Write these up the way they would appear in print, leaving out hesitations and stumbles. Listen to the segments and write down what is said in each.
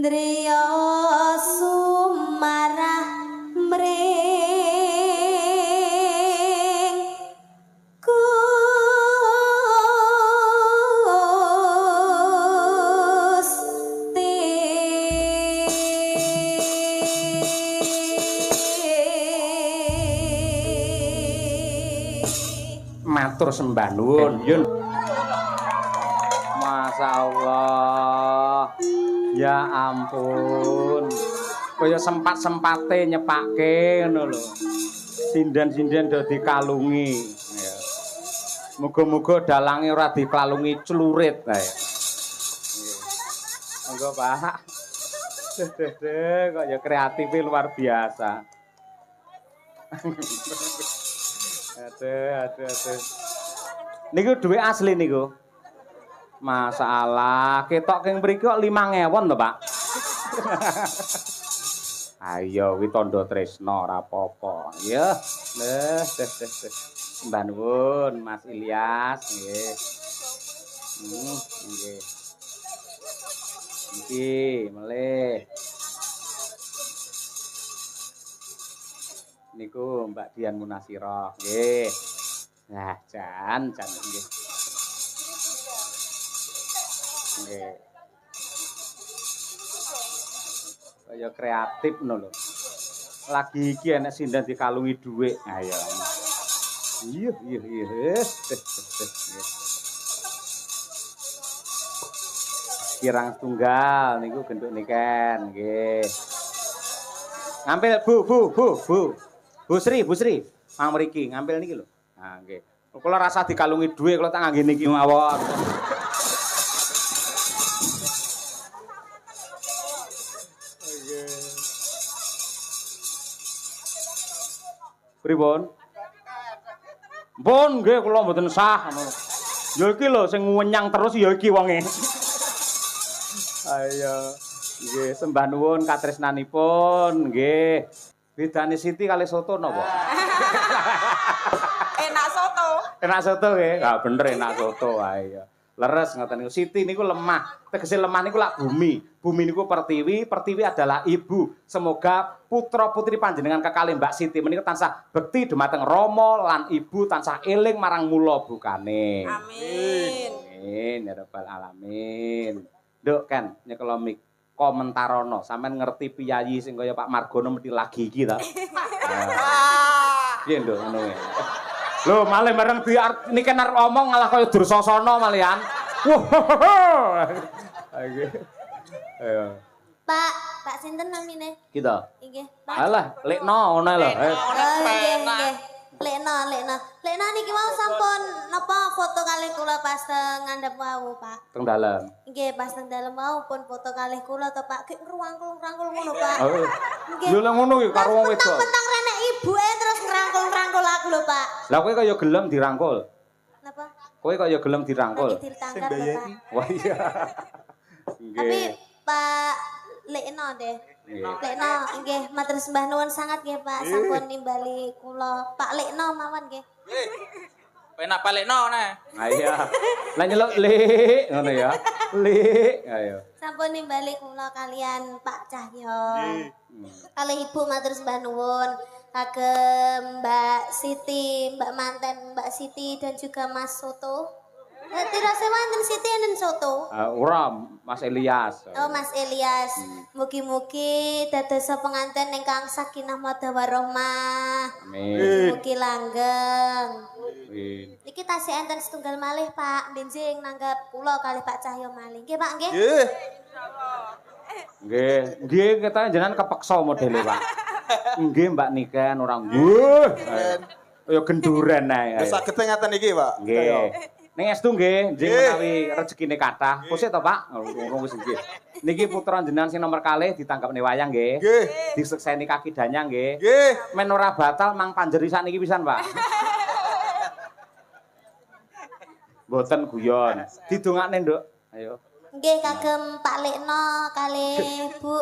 Driya sumarah mring Gusti matur sembah nuwun yun. Masyaallah. Ya ampun. Kaya sempat-sempate nyepake ngono lho. Sinden-sinden do dikalungi. Ya. Muga-muga dalange ora dikalungi celurit ae. Monggo, Pak. Kok ya kreatifnya luar biasa. Aduh. Niku duit asli niku. Masalah, ketok keng mriki kok 5.000 to, Pak. Ayo kuwi tandha tresna ora apa-apa. Ya. Teh. Mbah nuwun, Mas Ilyas nggih. Nggih. Iki melih. Niku Mbak Dian Munasirah nggih. Nah, jan nggih. Nggih. Kaya kreatif ngono lho. Lagi iki enek sinden dikalungi dhuwit. Ayo. Iya. Kirang tunggal niku genduk niken nggih. Ngampil Bu Sri. Mang mriki ngampil niki lho. Nah, nggih. Kula rasa dikalungi dhuwit kula tak ngangge niki mawon. Pripun? Mpun nggih kula mboten sah ngono. Ya iki lho sing wenyang terus ya iki wonge. Ayo. Nggih sembah nuwun katresnanipun nggih. Bedane Siti kali soto napa? Enak soto. Enak soto nggih. Ha bener enak soto ayo. Leres ngoten niku. Siti niku lemah. Tegese lemah niku lak bumi. Bumi niku pertiwi, pertiwi adalah ibu. Semoga putra-putri panjenengan kekalih Mbak Siti menika tansah bekti dumateng Rama lan ibu tansah eling marang mula bukane. Amin. Amin ya rabbal alamin. Nduk kan nyekelo mik komentarono sampean ngerti piyayi sing kaya Pak Margono mesti lagi iki ta. Piye nduk ngono ya. Lho malih bareng niki arep omong ngalah kaya Dursasana malihan. Wah. Ayo. Pak sinten namine? Kita. Nggih, Pak. Alah, lekno ngono lho. Nggih. Lekna niki mau sampun napa foto kalih kula pas ngandhap wau, Pak. Teng dalem. Nggih, pas teng dalem wau pun foto kalih kula to, Pak. Ki ngrangkul-ngrangkul ngono, Pak. Oh. Nggih. Lho lek ngono ki karo wong wedok. Mentang-mentang renek ibuke terus ngrangkul-ngrangkul aku lho, Pak. Lah kowe kaya gelem dirangkul. Napa? Kowe kaya gelem dirangkul. Lagi ditangkap lho, Pak. Wah iya. Tapi Nggih. Pak Lekno deh. Lekno nggih matur sembah nuwun sangat nggih Pak sampun nimbali kula. Pak Lekno mawon nggih. Penak balekno nah. Ayo. Lah nyeluk Lik ngono ya. Lik ayo. Sampun nimbali kula kalian Pak Cahyo. Kalih Ibu matur sembah nuwun. Kagem Mbak Siti, Mbak Manten, Mbak Siti dan juga Mas Soto. Tidak sewanten Siti dan Soto. Ora Mas Ilyas. Oh Mas Ilyas, mugi-mugi dadosa pengantin ingkang sakinah mawaddah warahmah. Amin. Mugi langgeng. Amin. Niki tasih enten setunggal malih Pak, benjing nanggap kula kalih Pak Cahyo malih. Nggih Pak nggih. Nggih kita jenengan kepeksa modele, Pak. Nggih Mbak Niken orang nggih. Kaya genduren ae. Wis saged ngaten iki, Pak. Nggih. Ning estu nggih, njing menawi rezekine kathah. Pusik to, Pak? Ngomong wis nggih. Niki putra jenengan sing nomor kalih ditangkepne wayang nggih. Nggih. Disekseni kaki danyang nggih. Nggih. Men ora batal mang panjeri sakniki pisan, Pak. Mboten guyon. Didongakne, Nduk. Ayo. Nggih kagem Pak Lekno kalih Bu.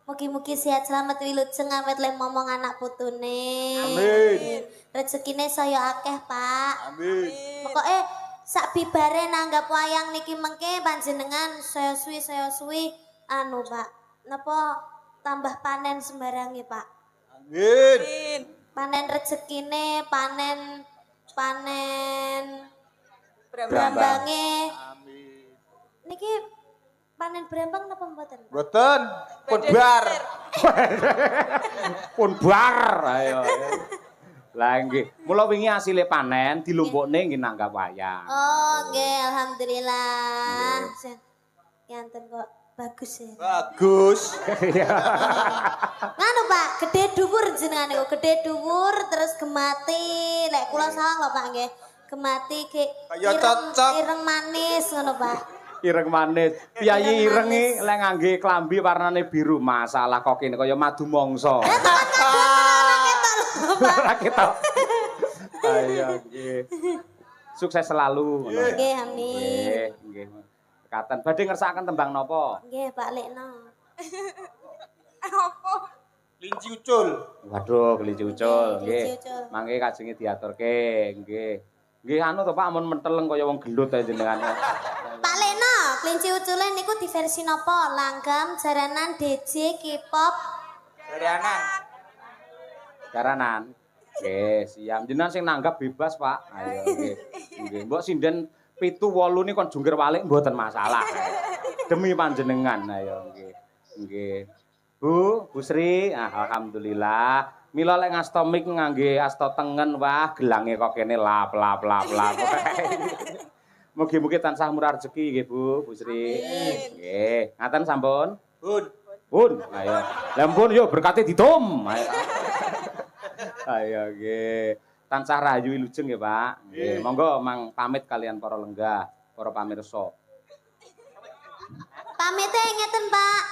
Mugi-mugi sehat selamat wilujeng awet le momong anak putune. Amin. Rezekine saya akeh, Pak. Amin. Pokoke sak bibare nanggap wayang niki mengke panjenengan saya suwi anu Pak napa tambah panen sembarang ya, Pak. Amin. Panen rezekine, panen Brambang. brambange. Amin. Niki panen brambang napa mboten? Boten pun bar. Pun bar ayo. Lah nggih, mula wingi asile panen dilumpukne nggih nanggap wayang. Oh, nggih, alhamdulillah. Yanten kok bagus ya. Bagus. Nganu Pak, gede dhuwur jenengane kok, gede dhuwur terus gemati. Lek kula salah lho Pak nggih. Gemati ke Kaya cocok. ireng manis ngono Pak. Ireng manis. Piyayi ireng iki lek ngangge klambi warnane biru, masalah kok kene kaya madu mangsa. Ora ketok. Ayo nggih. Sukses selalu ngono. Nggih, amin. Nggih. Katen badhe ngersakaken tembang napa? Nggih, Pak Lekno. Linci ucul. Waduh, kelinci ucul nggih. Kelinci ucul. Mangke kajenge diaturke nggih. Nggih anu to Pak amun menteleng kaya wong gelut ae jenengan. Pak Lekno, kelinci ucule niku di versi napa? Langgam, jaranan, DJ, K-pop. Jaranan. Nggih, siap. Jenengan sing nanggap bebas, Pak. Ayo nggih. Nggih, mbok sinden 7 8 ni kon jungkir walik mboten masalah. Demi panjenengan. Ayo nggih. Nggih. Bu Sri, alhamdulillah. Mila lek ngasta mik ngangge asta tengen, wah gelange kok kene lap. Mugi-mugi tansah murah rezeki nggih Bu Sri. Nggih, ngaten sampun. Pun, ayo. Lampun yo berkati ditum. Ayo. Ayo nggih. Tansah rayu wilujeng nggih, Pak. Nggih, monggo mang pamit kalian para lenggah, para pamirsa. Pamite ngeten, Pak.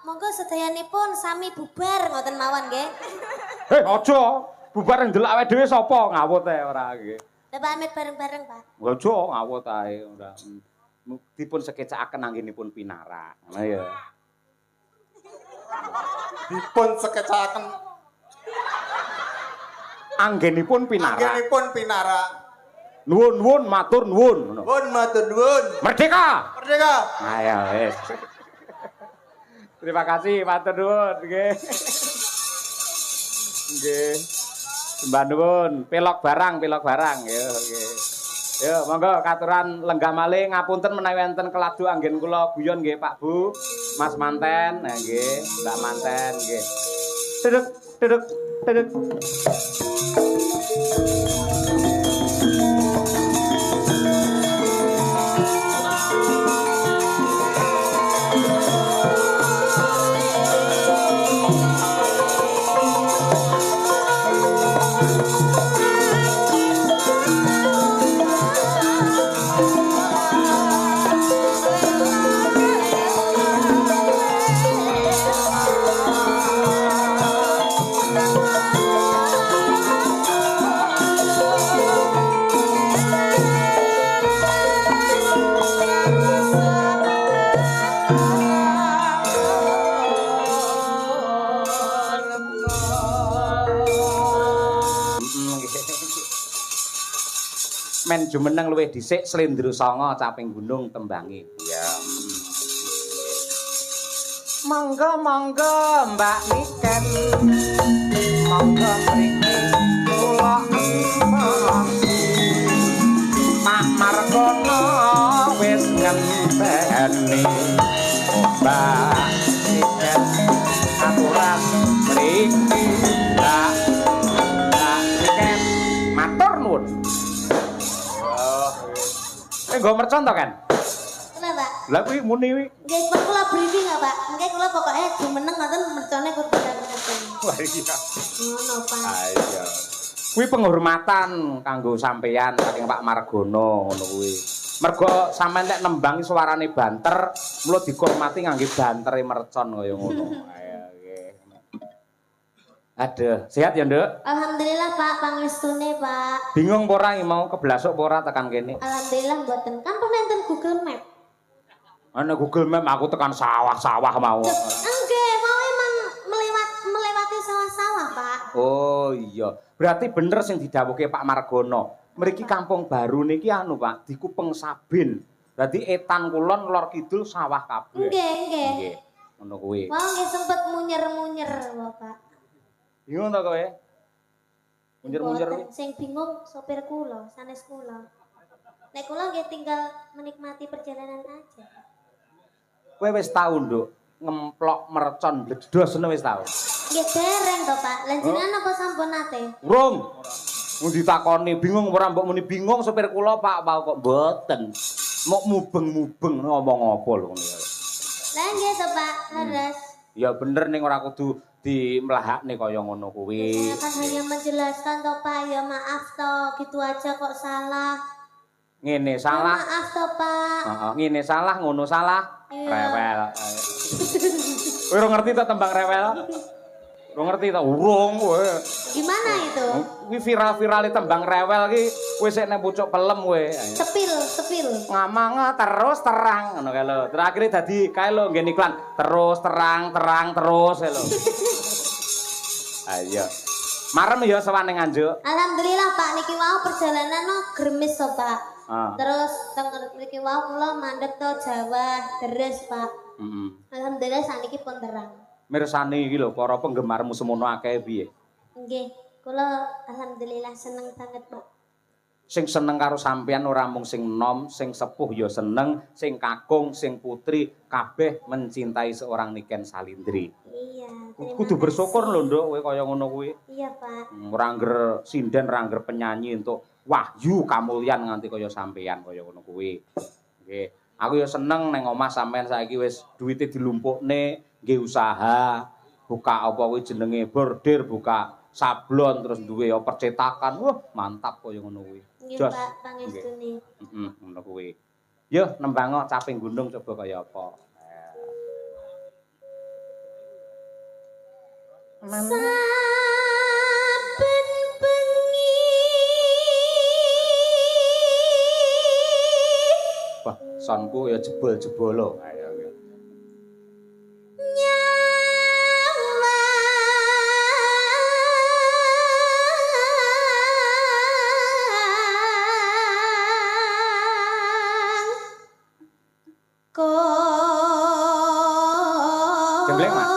Monggo sedayanipun sami bubar ngoten mawon nggih. Aja bubar ndelok awake dhewe sapa ngawut ae ora nggih. Lah pamit bareng-bareng, Pak. Aja ngawut ae ora. Dipun sekecakaken anggenipun pinara. Ngono ya. Dipun sekecaken Anggenipun pinara. anggenipun pinara. Nuwun matur nuwun ngono. Nuwun matur nuwun. Merdeka. Merdeka. Ayo wis. Terima kasih matur nuwun nggih. Nggih. Sembah nuwun, pelok barang yo nggih. Yo monggo katuran lenggah malih ngapunten menawi enten keladu anggen kula guyon nggih Pak Bu, Mas Manten, nggih, Mbak Manten nggih. Dedek. Men jumeneng luwih dhisik Slendra Sanga caping gunung tembangi. Ya. Monggo Mbak Niken. Monggo mriki kula empasi. Pak Margono wis ngenteni. Mbak Niken aturan mriki. Mbak Niken matur nuwun. Nggo mercon to kan? Kenapa? Lah kuwi muni kuwi. Nggih, Pak kula briefing ya, Pak. Nggih kula pokoke jumeneng ngoten mercone kudu ngeten. Wah iya. Ngono, Pak. Iya. Kuwi penghormatan kanggo sampeyan saking Pak Margono ngono kuwi. Mergo sampeyan nek nembang suarane banter, mula dihormati ngangge bantere mercon kaya ngono. Ayo nggih. Aduh, sehat ya, Nduk? Alhamdulillah, Pak, pangestune, Pak. Bingung apa ora mau keblasuk apa ora tekan kene? Alhamdulillah mboten. Kan pun enten Google Map. Ana Google Map aku tekan sawah-sawah mau. Enggak, mau emang melewati sawah-sawah, Pak. Oh iya, berarti bener sing didhawuhke Pak Margono. Mriki Kampung Baru niki anu Pak, dikupeng Sabin. Dadi etan kulon lor kidul sawah kabeh. Nggih. Nggih. Ngono kuwi. Wah, nggih sempet munyer-munyer, Bapak. Bingung ta kowe? Munyer-munyer kuwi. Mboten, sing bingung sopir kula, sanes kula. Nek kula nggih tinggal menikmati perjalanan aja. Kowe wis tau, Nduk, ngemplok mercon bledhos ngono wis tau. Nggih dereng to, Pak. Lan jenengan apa sampun nate? Urung. Mun ditakoni bingung ora mbok muni bingung sopir kula Pak kok mboten. Mok mubeng-mubeng ngomong apa lho ngono. Lah nggih to, Pak. Leres. Ya bener ning ora kudu dimlahakne kaya ngono kuwi. Saya kan hanya menjelaskan to, Pak. Ya maaf to, gitu aja kok salah. Ngene Ya, salah. maaf to, Pak. Heeh, ngene salah, ngono salah. Iya. Rewel. Kowe ora ngerti ta tembang rewel? Ora ngerti ta? Urung kowe. Gimana itu? Kuwi viral-virale tembang rewel ki wis nek pucuk pelem kowe. Sepil. Ngomong terus terang ngono kae lho. Terakhir dadi kae lho nggen iklan terus terang terus kae lho. Ayo. Marem ya sawane Nganjuk. Alhamdulillah Pak niki wau perjalanan no gremis to Pak. Ah. Terus teng niki wau kula mandheg to Jawa deres Pak. Heeh. Alhamdulillah saniki pun terang. Mirsani iki lho para penggemarmu semono akeh piye? Nggih, kula alhamdulillah seneng banget Pak. Sing seneng karo sampean ora mung sing nom, sing sepuh ya seneng, sing kakung, sing putri kabeh mencintai seorang Niken Salindri. Iya, terima Kudu kasih. bersyukur lho Nduk kowe kaya ngono kuwi. Iya Pak. Ora ngger sinden, ora ngger penyanyi untuk wahyu kamulyan nganti kaya sampean kaya ngono kuwi. Nggih. Aku ya seneng neng omah sampean saiki wis duwite dilumpukne, nggih usaha, buka apa kuwi jenenge bordir, buka sablon terus duwe percetakan. Wah, mantap kaya ngono kuwi. Nggih Jos. Pak, pangestune. Heeh, ngono kuwi. Yo nembang caping gunung coba kaya apa. Saben bengi Wah, sonku ya jebol-jebolo. Ayo. Jembleng, Mas.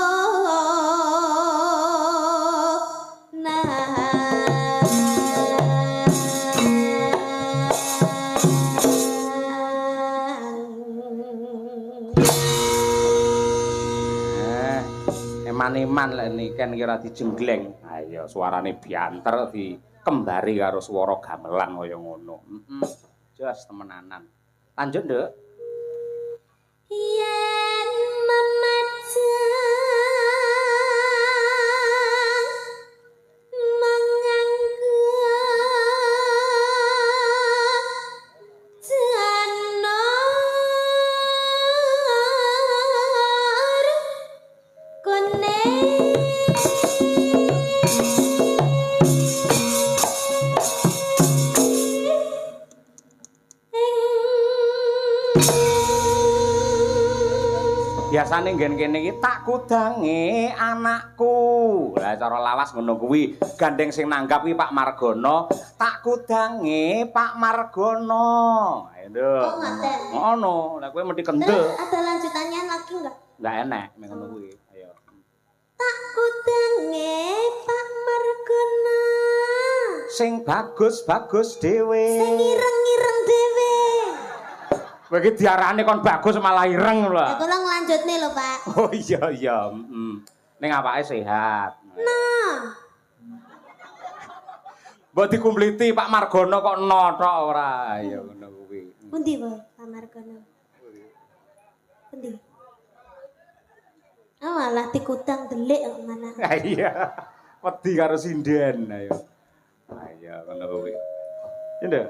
Eman-eman lek Niken kira dijenggleng. Ayo suarane bianter dikembari karo swara gamelan kaya ngono. Heeh. Jos temenanan. Lanjut, Nduk. Yen memajang menganggur janur kuning Biasane nggen kene iki tak kudange anakku. Lah cara lawas ngono kuwi. Gandeng sing nanggap iki Pak Margono, tak kudange Pak Margono. Ayo, Nduk. Oh, ngoten. Ngono. Lah kowe mesti Terus kendel. ada lanjutannya lagi enggak? Enggak enek mek ngono kuwi. Ayo. Tak kudange Pak Margono Sing bagus-bagus dhewe. sing ireng-ireng dhewe. Kowe iki diarani kon bagus malah ireng lho. Ya kula nglanjutne lho, Pak. Oh iya iya, heeh. Ning awake sehat. Nah, Mbok dikumpliti Pak Margono kok no tok ora. Ya ngono kuwi. pundi wae Pak Margono? Pundi? Oh, malah tikutang delik kok mana. Ah, iya. Wedi karo sinden ayo. Ayo ngono kuwi. Ya Nduk.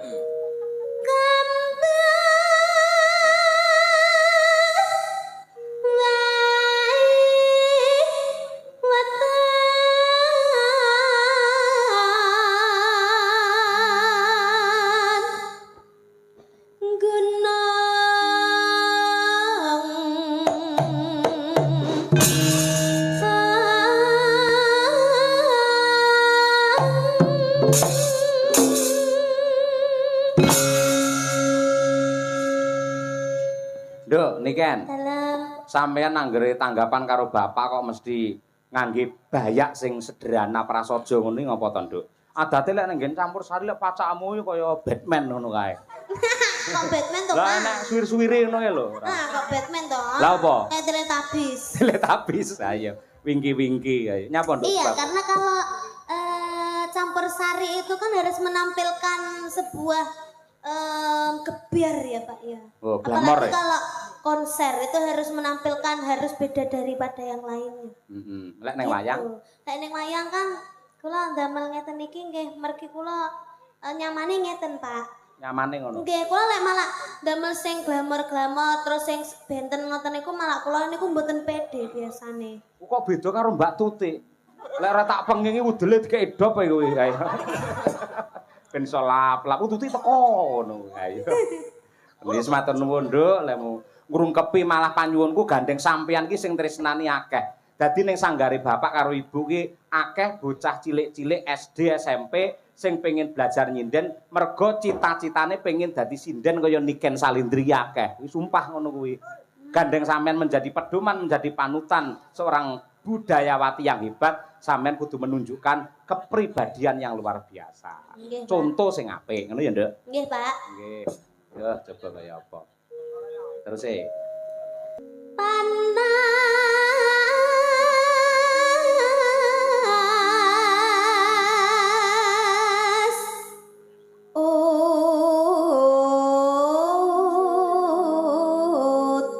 Nduk, niken. Dalam. Sampeyan anggere tanggapan karo bapak kok mesti ngangge bayak sing sederhana prasaja ngono iki ngapa to, Nduk? Adate lek nang campur sari lek pacakmu kaya Batman ngono kae. Kok Batman to, Lah Pak? nek suwir-suwire ngono kae lho. Nah, kok Batman to? Lah apa? Kayak Teletubbies. Teletubbies ayo. Wingki-wingki ayo. Nyapa, Nduk? Iya, karena kalau campur sari itu kan harus menampilkan sebuah gebiar ya Pak ya. Oh, glamor Apalagi ya? kalau konser itu harus menampilkan harus beda daripada yang lainnya. Heeh. Lek ning wayang Lek ning wayang kan kula ndamel ngeten iki nggih mergi kula nyamane ngeten Pak. nyamane ngono. Nggih, kula lek malah ndamel sing glamor-glamor terus sing benten ngoten niku malah kula niku mboten pede biasane. Kok beda karo Mbak Tutik? Lek ora tak pengengi udele dikek dop ae kowe ayo. Ben iso lap-lap Tutik teko ngono ayo. Wis matur nuwun Nduk, lek ngrungkepi malah panyuwunku gandeng sampeyan ki sing tresnani akeh. Dadi ning sanggare bapak karo ibu ki akeh bocah cilik-cilik SD, SMP sing pengen belajar nyinden mergo cita-citane pengen dadi sinden kaya Niken Salindri akeh. Sumpah ngono kuwi. Gandeng sampean menjadi pedoman, menjadi panutan seorang budayawati yang hebat, sampean kudu menunjukkan kepribadian yang luar biasa. Nggih, Pak. Contoh sing apik, ngono ya, Nduk? Nggih, Pak. Nggih. Yo coba kaya apa. Terus Panas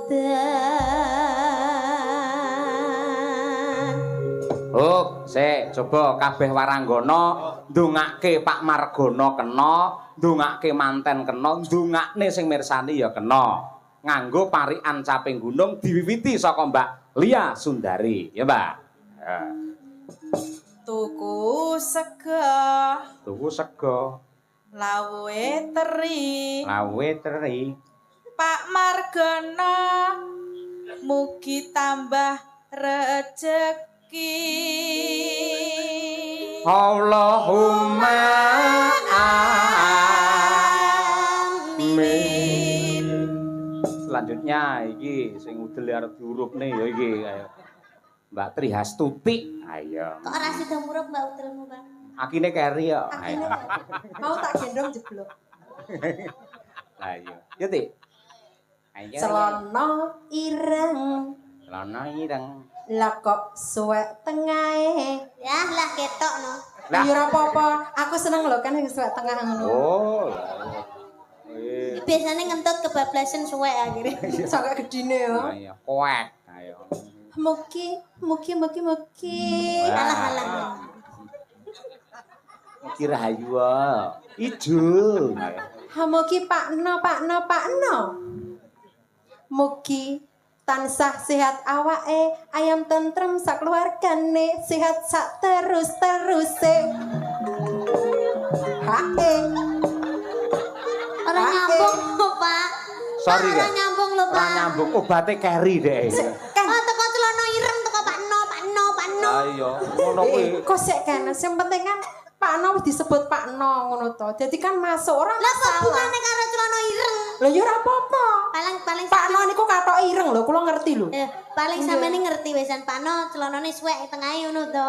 udan. Coba kabeh waranggana ndongake Pak Margono kena, ndongake manten kena, ndongakne sing mirsani ya kena. Nganggo parikan caping gunung diwiwiti saka Mbak Lia Sundari, ya Mbak. Ya. Tuku sego lawuhe teri Lawe teri. Pak Margono mugi tambah rejeki Allahumma amin. Selanjutnya iki sing udel arep diurupne ya iki ayo. Mbak Trihastuti. Ayo. Kok ora sida murup Mbak Udelmu, Pak? Akine keri ya. Ayo. mau tak gendong jeblok Ayo. Yo, Tik. Ayo. celana ireng Celana ireng. lah kok suwek tengahe Ya lah ketok no. Lah. ya ora apa-apa aku seneng lho kan sing suwek tengah ngono Oh. Biasanya ngentut kebablasan suwek akhirnya. sangat gedine ya Ayo, koek. Ayo. mugi Alah alah. Kira hayu. Ijo. Ayo. mugi pakno mugi tansah sehat awake ayam tentrem sakeluargane sehat sak terus-teruse hae Orang nyambung lho, Pak. Sorry, Orang Kak. nyambung lho, Pak. Ora nyambung obate keri deh. kan Oh, teko celana ireng teko Pak No. Ayo, ngono kuwi. kok sik kan sing penting kan Pak No wis disebut Pak No ngono to jadi kan masuk orang Lah kok masalah hubungane karo celana ireng? lho ya ora apa-apa Paling Pak No niku katok ireng lho kula ngerti lho paling sampeyan ngerti wisan Pak No celanane suwek tengahe ngono to.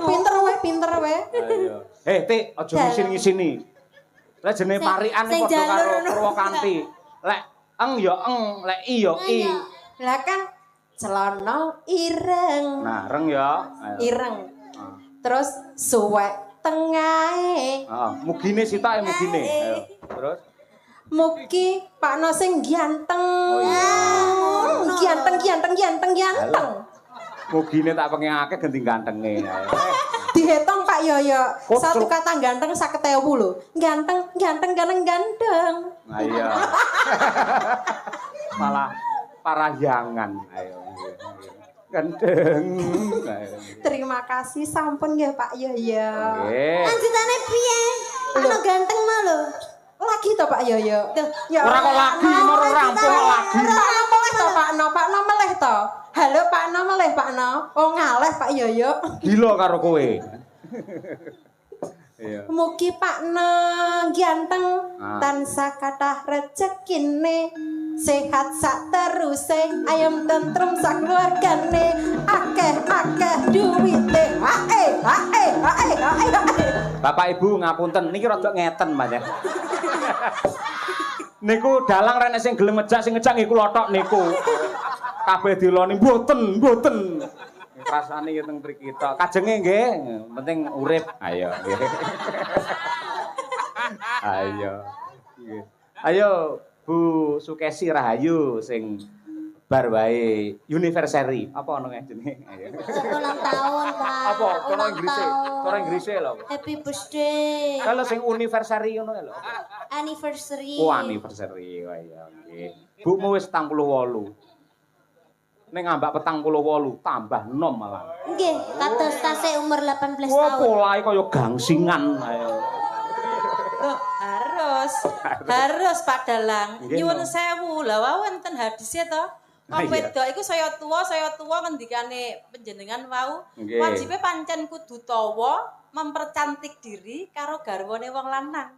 pinter wae Ayo. Tik, aja ngisin-ngisini. Lek jenenge parikan sing padha karo jalur ngono. Purwakanthi. Lek eng ya eng, lek i ya i. lah kan celana ireng Nah, reng ya. Ayo. ireng terus suwek tengahe Heeh, mugine sitok mugine. Ayo. Terus mugi Pak No sing ganteng Oh iya. ganteng mugine tak pengen akeh ganti gantenge. Ayo. dihitung Pak Yoyo Kok satu cel- kata ganteng 50.000 lho ganteng Nah, iya. Malah parahyangan. Ayo. Gandeng. Ayo. terima kasih sampun nggih Pak Yoyo Nggih. Lanjutane piye? Ano ganteng mah lho. lagi to Pak Yoyo ya Ora kok lagi, moro rampung kok lagi. Pak No meleh to Pak No meleh to halo Pak No meleh Pak No oh ngaleh Pak Yoyo Gila karo kowe. Iya. Mugi Pak Nong ganteng Ah. tansah kathah rejekine sehat sak teruse ayam tentrem sak keluargane akeh duwite hae. Bapak Ibu ngapunten niki rada ngeten Mas ya. Niku dalang rene sing gelem ngejak sing ngejak nggih kula tok niku. Kabeh diloni mboten. Rasane ya teng mriki tok. Kajenge nggih, penting urip. Ayo nggih. Ayo. Nggih. Ayo Bu Sukesi Rahayu sing bar wae anniversary. Apa ono jenenge? Ayo. Ulang tahun, Pak. Apa cara Ulang Inggrise? tahun. Cara Inggrise lho. Happy birthday. Kalau sing anniversary ngono lho. Anniversary. Oh, anniversary. Wah ya nggih. Bumu wis 48. Ning ngambak 48 tambah nom malah. Nggih, kados tasih umur 18 Wah, tahun. polahe kaya gangsingan. Ayo. Loh, harus Pak Dalang. Nggih, Nyuwun no. sewu. Lah wau wonten hadise to. Ah, Wong iya. wedok iku saya tua ngendikane panjenengan wau. Nggih. Wajibe pancen kudu tawa mempercantik diri karo garwane wong lanang.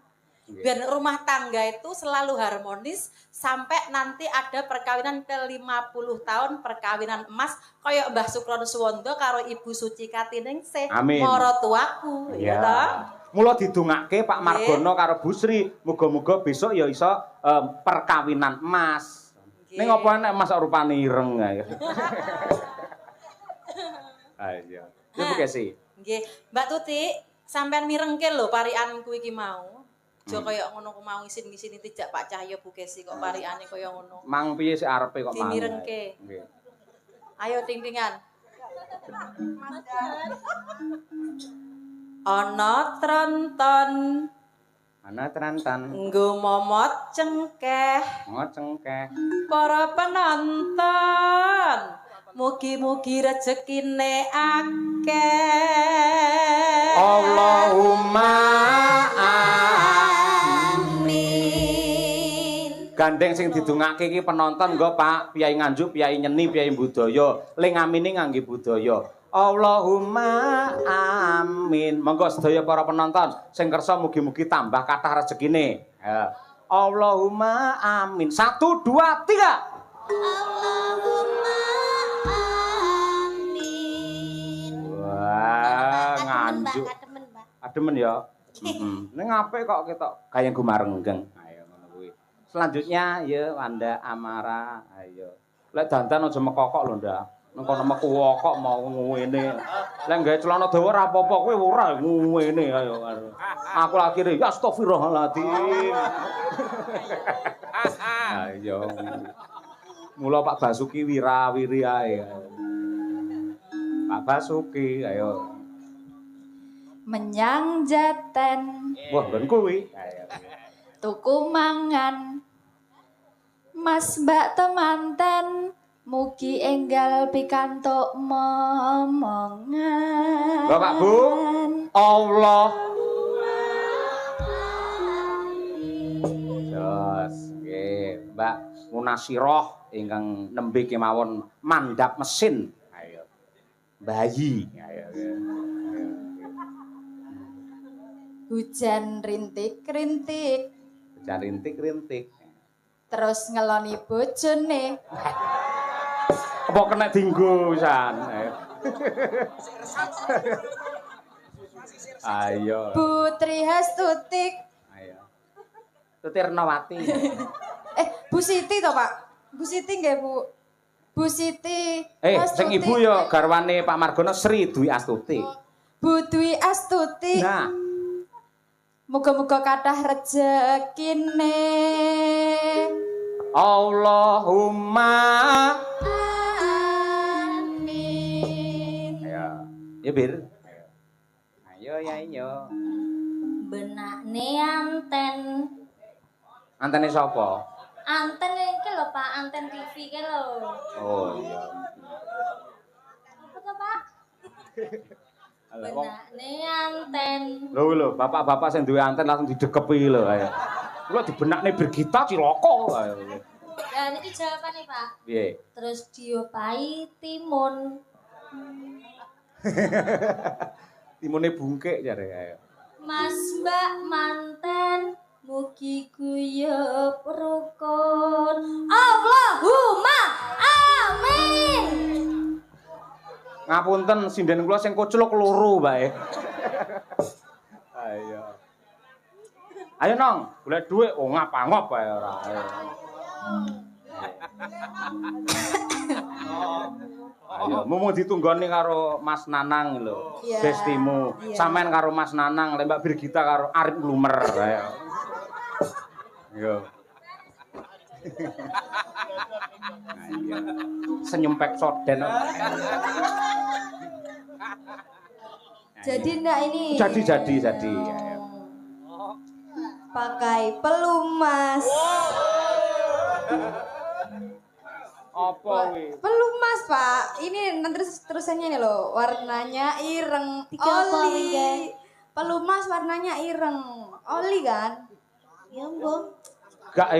Nggih. Biar rumah tangga itu selalu harmonis sampai nanti ada perkawinan ke 50 tahun perkawinan emas kayak Mbah Sukron Suwondo karo Ibu Suci Katiningsih Amin. marotuaku ya toh. Mula didongake Pak Margono karo Bu Sri, muga-muga besok ya iso perkawinan emas. Nggih. Ning apa nek emas kok rupane ireng ayo. Ayo. Ya Bu Kesi. Nggih, Mbak Tuti, sampean mirengke lho parianku iki mau. Aja kaya ngono ku mau isin-isini tidak Pak Cahyo Bu Kesi kok pariane kaya ngono. Mang piye sik arepe kok mang. Dimirengke. Nggih. Ayo ting-tingan. Ana tronton Ana trantan, nggo momot cengkeh ngocengkeh. para penonton. Mugi-mugi rezekine akeh. Allahumma Amin. gandeng sing didongake iki penonton nggo Pak Piyai Nganjuk, Piyai Nyeni, Piyai Budaya. Ling amine ngangge budaya. Allahumma amin. Monggo sedaya para penonton sing kersa mugi-mugi tambah kathah rezekine. Ya. Allahumma amin. 1 2 3. Allahumma amin. Wah, nganjuk. Kademen, Mbak. Ademen ya. Ning apik kok ketok kaya gumarenggeng. Ayo ngono kuwi. Selanjutnya ya Wanda Amara. Ayo. Lek dandan aja mekokok lho, Ndak. Nang kono meku kok mau ngene. Lek gawe celana dawa ora apa-apa kowe ora ngene ayo. Aku akhire ya astagfirullahaladzim. Ayo. Mula Pak Basuki wira-wiri ae. Pak Basuki ayo. Menyang Jaten Wah, ben kuwi. Ayo. tuku mangan Mas Mbak temanten mugi enggal pikantuk momongan. Bapak Bu, Allah. Jos, nggih, Mbak Munasiroh ingkang nembe kemawon mandhap mesin. Ayo. Bayi. Ayo. Hujan rintik-rintik Rintik-rintik. terus ngeloni bojone. Apa kena dinggo pisan? Ayo. Ayo. Putri Hastutik. Ayo. Tutirnawati. Bu Siti to, Pak? Bu Siti nggih, Bu. Bu Siti. Sing ibu ya garwane Pak Margono Sri Dwi Astuti. Bu Dwi Astuti. Nah, Muga-muga kathah rejekine. Allahumma Amin. ayo. Ya Bir. Ayo ya ayo. Benakne anten. Antene sapa? Anten iki lho Pak, anten TV iki lho. Oh iya. Apa to Pak? Alah wong Benakne anten. lho bapak-bapak sing duwe anten langsung didekepi lho ayo. Kula dibenakne Brigita Ciloko ayo. Lah niki jawabane Pak. Piye? Terus diopahi timun. Timune bungkek jare ayo. Mas Mbak manten mugi guyub rukun. Allahumma amin. Ngapunten sinden kula sing kucluk loro bae. Ayo. Ayo nong, golek dhuwit oh ngapa-ngop bae ora. Ayo, mumu ditunggoni karo Mas Nanang lho. Iya. Bestimu. Iya. Sampean karo Mas Nanang, lek Mbak Birgita karo Arif Lumer. Ayo. Yo. Ayo. Senyum pek soden. Jadi ndak ini. Jadi. Ayo. Pakai pelumas. Apa kuwi? Pelumas, Pak. Ini nanti terusannya nih loh. Warnanya ireng. Tiga apa, Oli. Mingga? Pelumas warnanya ireng. Oli kan? Ya, Mbok. Gak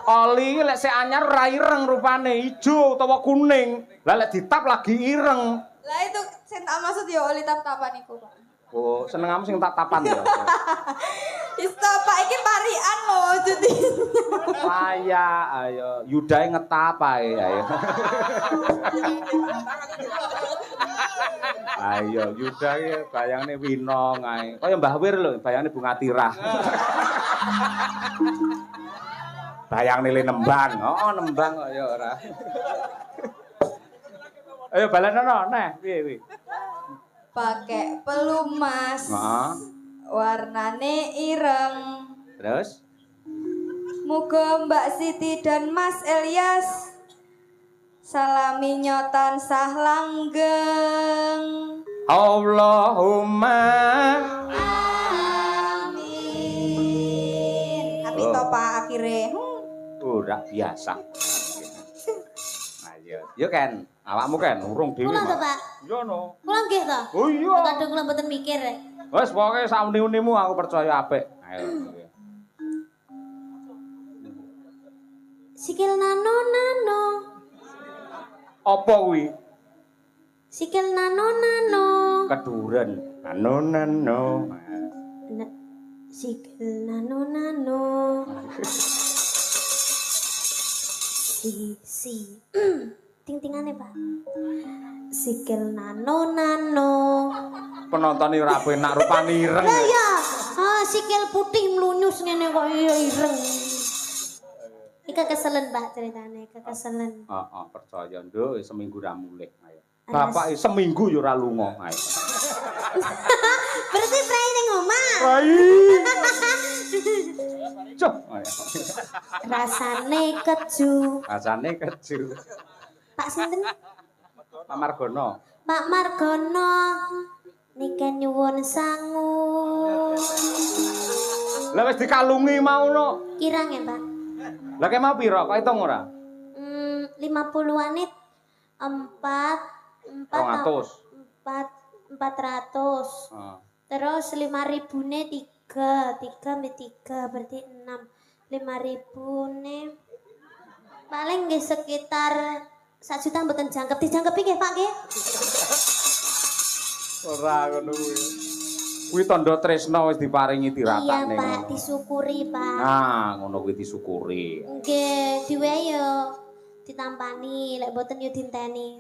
Oli lek sik anyar ora ireng rupane, ijo utawa kuning. Lah lek ditap lagi ireng. Lah itu saya tak maksud ya oli tap-tapan iku, Pak. Oh, senengamu sing tak tapan ya. Isto Pak iki parian loh jadi. Saya ayo yudae ngetap ae ayo. Ayo yudae bayangne winong ae. Kaya Mbah Wir lho, bayangne bunga tirah. Bayangne le nembang. Oh, nembang kok ya ora. Ayo balenono neh piye. Pakai pelumas. Heeh. Warnane ireng. Terus Muga Mbak Siti dan Mas Elias salami nyotan sah langgeng. Allahumma Amin. Tapi Oh. to Pak akhirnya. ora biasa. Ayo, yo kan, awakmu kan urung dhewe. Kula to, Pak. Yo no. Kula nggih to. Oh iya. Kadang kula mboten mikir. Wes pokoke sak uni-unimu aku percaya apik. Ayo. Sikil nano. Apa kuwi? Sikil nano. Keduren. Nano. Sikil nano. Si. Ting-tingane, Pak. Sikil nano. Penonton ora penak rupane ireng. Lah ya, sikil putih mlunyus ngene kok iya ireng. Ika keselen, Pak, ceritane, keselen. Heeh, percaya nduk seminggu ra mulih. Ayo. Bapak seminggu yo ora lunga. Ayo. Berarti prai ning omah. Rai. Cuk. Ayo. Rasane keju. Rasane keju. Pak sinten? Pak Margono. Pak Margono. Niki nyuwun sangu. Lah wis dikalungi mauno. Kirang ya, Pak? Lah kek mau pira? Kok hitung ora? 50-an 400. Terus 5.000-ne 3 berarti 6. 5.000-ne paling nggih sekitar 1 juta mboten jangkep. Dijangkepi nggih, Pak nggih? Ora ngono kuwi. Kuwi tandha tresna wis diparingi Iya, tiratakne. Pak, disyukuri, Pak. Nah, ngono kuwi disyukuri. Nggih, diwehi yo ditampani, lek mboten yo dinteni.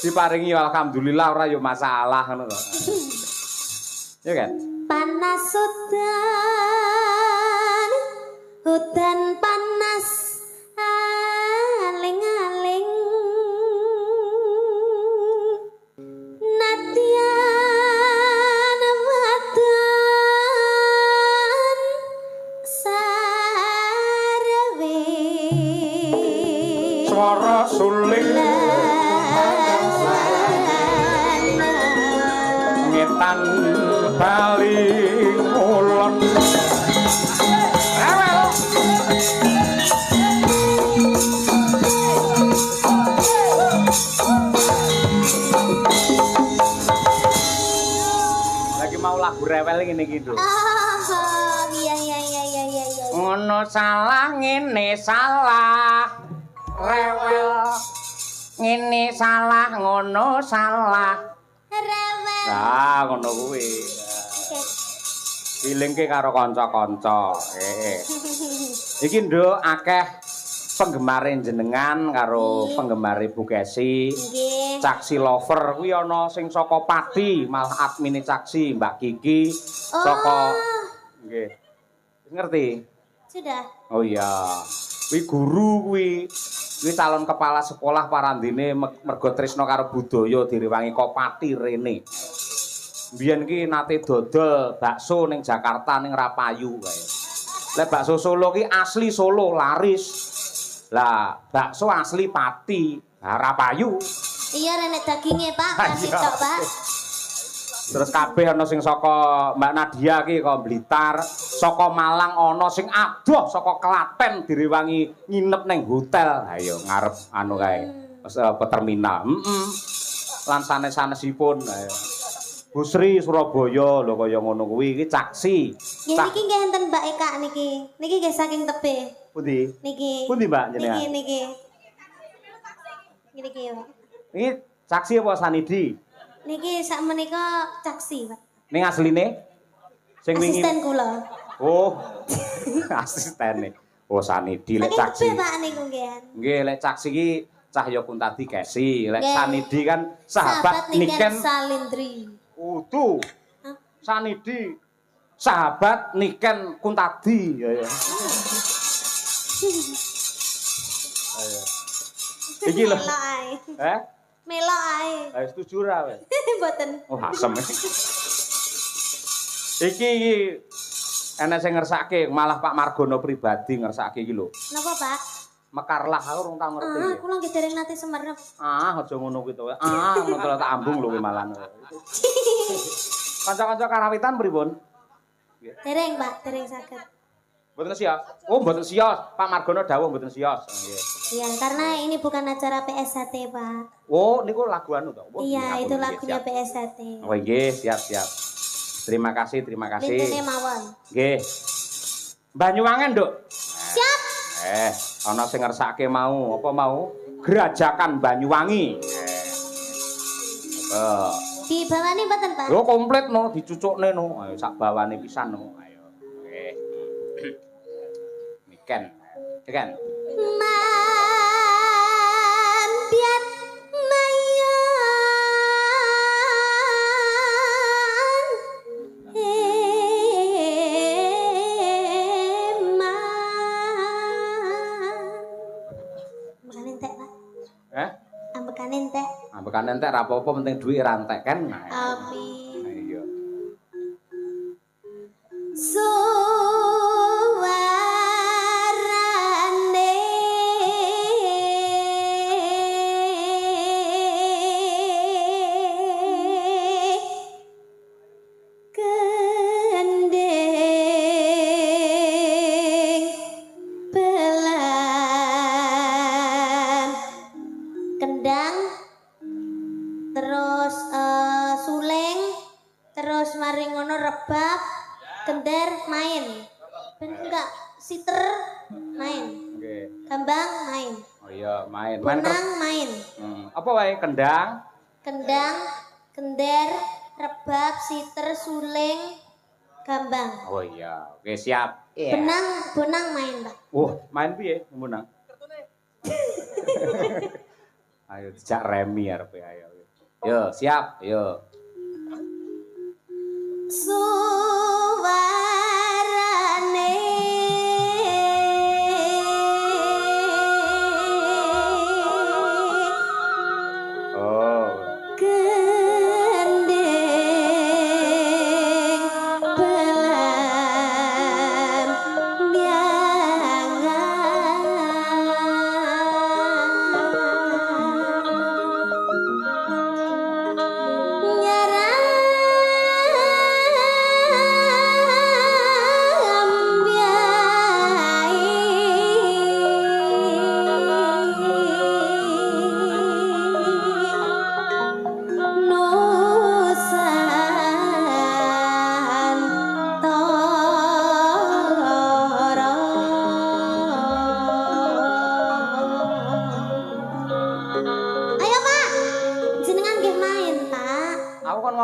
Diparingi alhamdulillah ora yo masalah ngono to. Ya kan? Panas hutan panas aling-aling nadyan wadon sarwe Swara suling ngetan bali ulon. Lagi mau lagu rewel ngene iki, Nduk. iya. Ngono salah ngene salah rewel ngene salah ngono salah Rewel Nah, ngono kuwi. Oke. Ilingke karo kanca-kanca. Iki nduk akeh penggemare jenengan karo penggemare Bu Kesi. Nggih. Caksi lover kuwi ana sing saka Pati, malah admine Caksi Mbak Kiki saka nggih. Ngerti? Sudah. Oh iya. Kuwi guru kuwi. Kuwi calon kepala sekolah parandene mergo tresna karo budaya direwangi Kopati Rene. Mbiyen ki nate dodol bakso ning Jakarta ning Rapayu kae. Lek bakso Solo ki asli Solo laris. Lah bakso asli Pati, Rapayu. Iya nenek dagingnya Pak, kasih tok Pak. Terus kabeh ana sing saka Mbak Nadia ki kok Blitar, saka Malang ana sing adoh saka Klaten direwangi nginep ning hotel. Ayo ngarep anu kae. Terminal. Lan sanes-sanesipun ayo. Bu Sri Surabaya lho kaya ngono kuwi iki Caksi. Nggih niki nggih enten Mbak Eka niki. Niki nggih saking tebe. Pundi? Niki. Pundi Mbak jenengan? Niki. Niki ya. Ini Caksi apa Sanidi? Niki sak menika Caksi, Pak. Ning asline sing wingi. Asisten kula. Oh. Asistene. Oh Sanidi lek Caksi. Saking tebe Pak niku nggih. Nggih lek Caksi iki Cahya Kuntadi Kesi, lek Nggih. Sanidi kan sahabat Niken Salindri. Utuh. Sanidi sahabat Niken Kuntadi ya ya. Ayo. Iki lho. Melok ae. Melok ae. Ayo setuju ra weh. Mboten. Oh asem. Iki ana sing ngersake malah Pak Margono pribadi ngersake iki lho. Napa, Pak? Mekarlah aku urung tau ngerti. Kula nggih dereng nate semerep. Aja ngono kuwi to. Ngono tak ambung lho kuwi malah. Kanca-kanca karawitan pripun? Dereng, Pak, dereng saged. Mboten sios. Oh, mboten sios. Pak Margono dawuh mboten sios. Nggih. Iya, karena ini bukan acara PSHT, Pak. Oh, niku lagu anu to. Iya, itu lagunya PSHT. Oh, nggih, siap. Terima kasih. Lintune mawon. Nggih. Banyuwangen, Nduk. Siap. Ana sing ngersake mau, apa mau? Gerajakan Banyuwangi. Di bawah ini mboten, Pak? Yo komplit no, dicucukne no. Ayo sak bawane pisan no. Ayo. Nggih. Niken. Niken. Mandiat Ambekan entek. Ambekan entek ra apa-apa penting duit ra entek kan. Amin. Iya. Suarane gendeng belan kendang terus suleng terus mari ngono rebab gender main ben enggak siter main Nggih. gambang main Oh iya, main. benang main Apa wae kendang? kendang gender rebab siter suling gambang Oh iya. Oke, siap. benang main Pak. Main piye menang? Ayo dijak remi arepe ayo. Yo, siap. Yo. Suarane gendeng belan biangan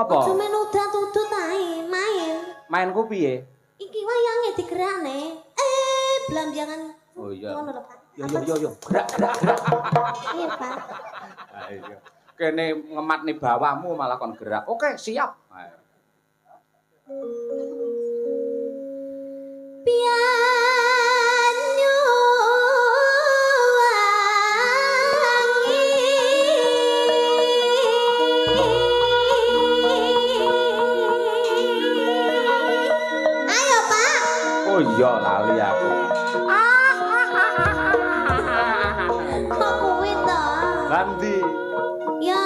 apa? Cuma udat-udut ae, main. Mainku piye? Iki wayange digerakne. Belanjangan. Oh iya. Ngono lho, Pak. Yo. Gerak. Iya, Pak. Ayo. Kene ngemat nih bawahmu malah kon gerak. Oke, siap. Ayo. Pianyu wangi. Ayo, Pak. Oh iya, lali aku. Kok kuwi to? Nanti. Ya,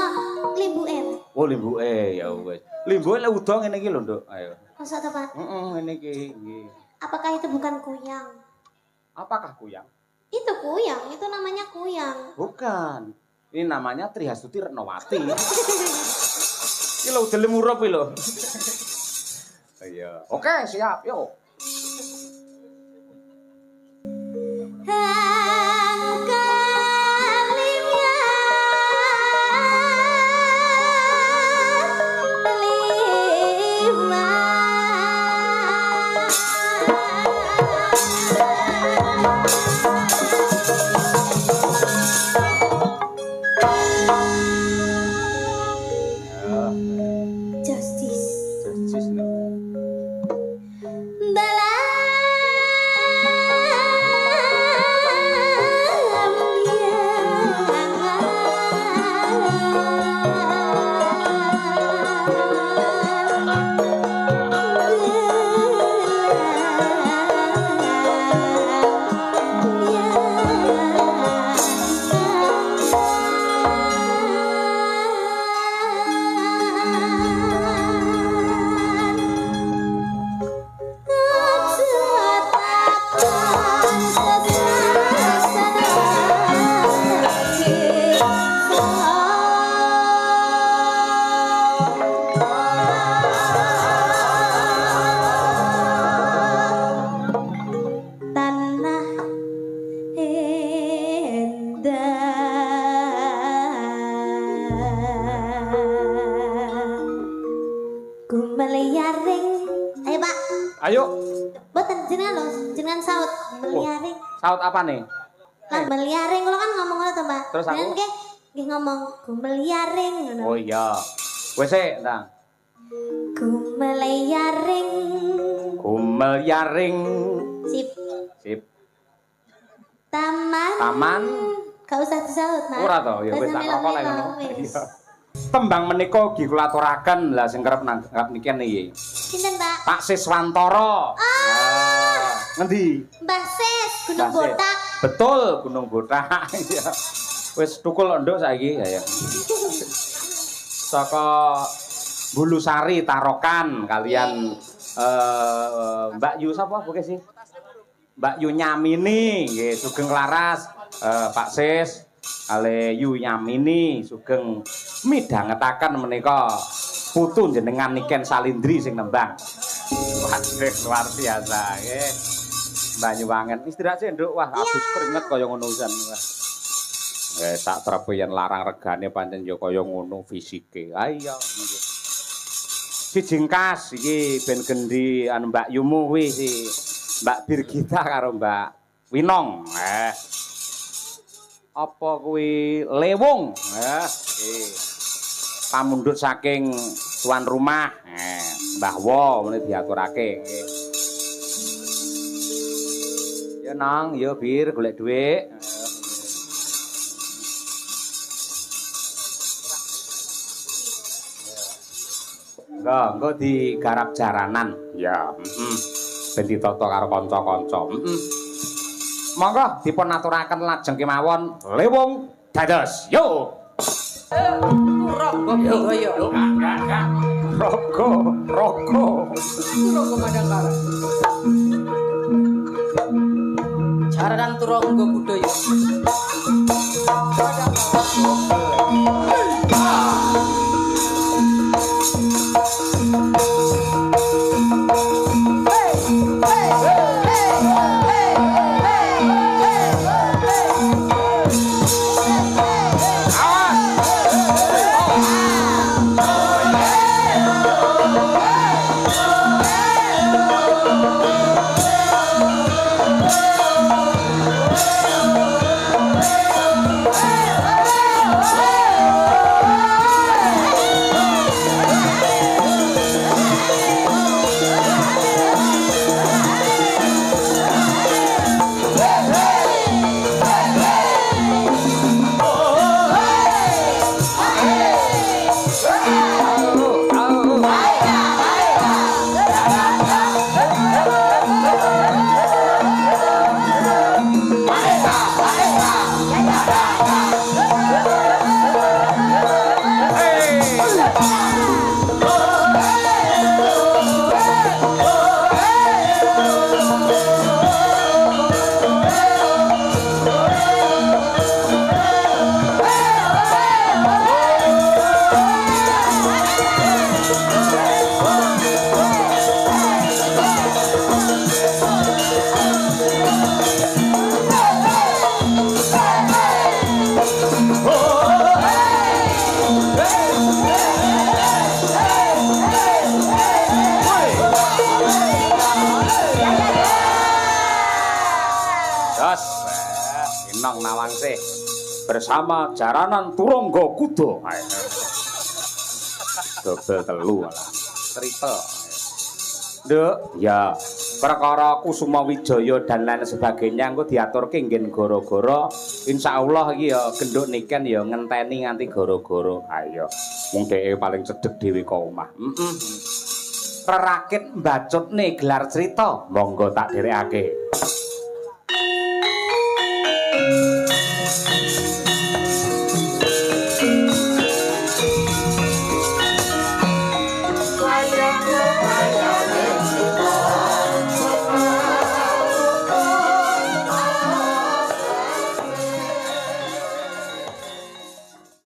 limbuke. Oh, limbuke ya wis. Limbuke lek udo ngene iki lho, Nduk. Ayo. Masa to, Pak? Ngene iki nggih. Apakah itu bukan kuyang? Apakah kuyang? Itu kuyang, itu namanya kuyang. Bukan. Ini namanya Trihastuti Retnowati. Iki lho udele murup iki lho. Iya. Oke, siap. Yuk. Justice. Justice nih. Ayo. Boten jenengan lho, jenengan saut meliaring. Saut apa nih? Lah meliaring kalau kan ngomong ngono to, Mbak. Terus aku? Jenengan nggih ngomong gumeliaring ngono. Oh iya. Wes sik, Ndang. Gumeliaring. Gumel yaring. Sip. Sip. Taman. Gak usah disaut, Mas. Ora to, ya wis tak rokok lek ngono. Iya. Tembang menika ugi kula aturaken lah sing kerep nanggap niki niki. Sinten, Pak? Pak Siswantoro. Ngendi? Mbah Sis, Gunung Mbah Sis. Botak. Betul, Gunung Botak. Iya. Wis tukul nduk saiki ya. Saka Bulusari Tarokan kalian Mbak Yu sapa buke sih? Mbak Yu Nyamini nggih sugeng laras Pak Sis kali Yu Nyamini sugeng midhangetaken menika putu jenengan Niken Salindri sing nembang. Waduh luar biasa nggih. Mbak Yu Wangen istirahat sih nduk wah abis keringet kaya ngono pisan wah. Tak trepe yen larang regane pancen ya kaya ngono fisike. Ha iya nggih. Sijingkas iki ben gendi anu Mbak Yumu kuwi si Mbak Birgita karo Mbak Winong. Apa kuwi Lewung? Nggih. Pamundhut saking tuan rumah. Mbah Wo mene diaturake nggih. Ya Nang, ya Bir golek dhuwit. Engko digarap jaranan. Ya, ben ditata karo kanca-kanca. Monggo dipun aturaken lajeng kemawon Lewung dados. Yo. Rogo Budaya. Rogo. Rogo Madangkara. Jaranan Turangga Budaya. Inong Nawangse bersama jaranan Turangga Kuda. Dobel telu lah. Cerita. Nduk, ya perkara Kusuma Wijaya dan lain sebagainya engko diaturke nggen gara-gara insyaallah iki ya genduk niken ya ngenteni nganti gara-gara. Ayo, wong dheke paling cedhek dhewe ka omah. Heeh. Rerakit mbacutne gelar cerita, monggo tak dherekake.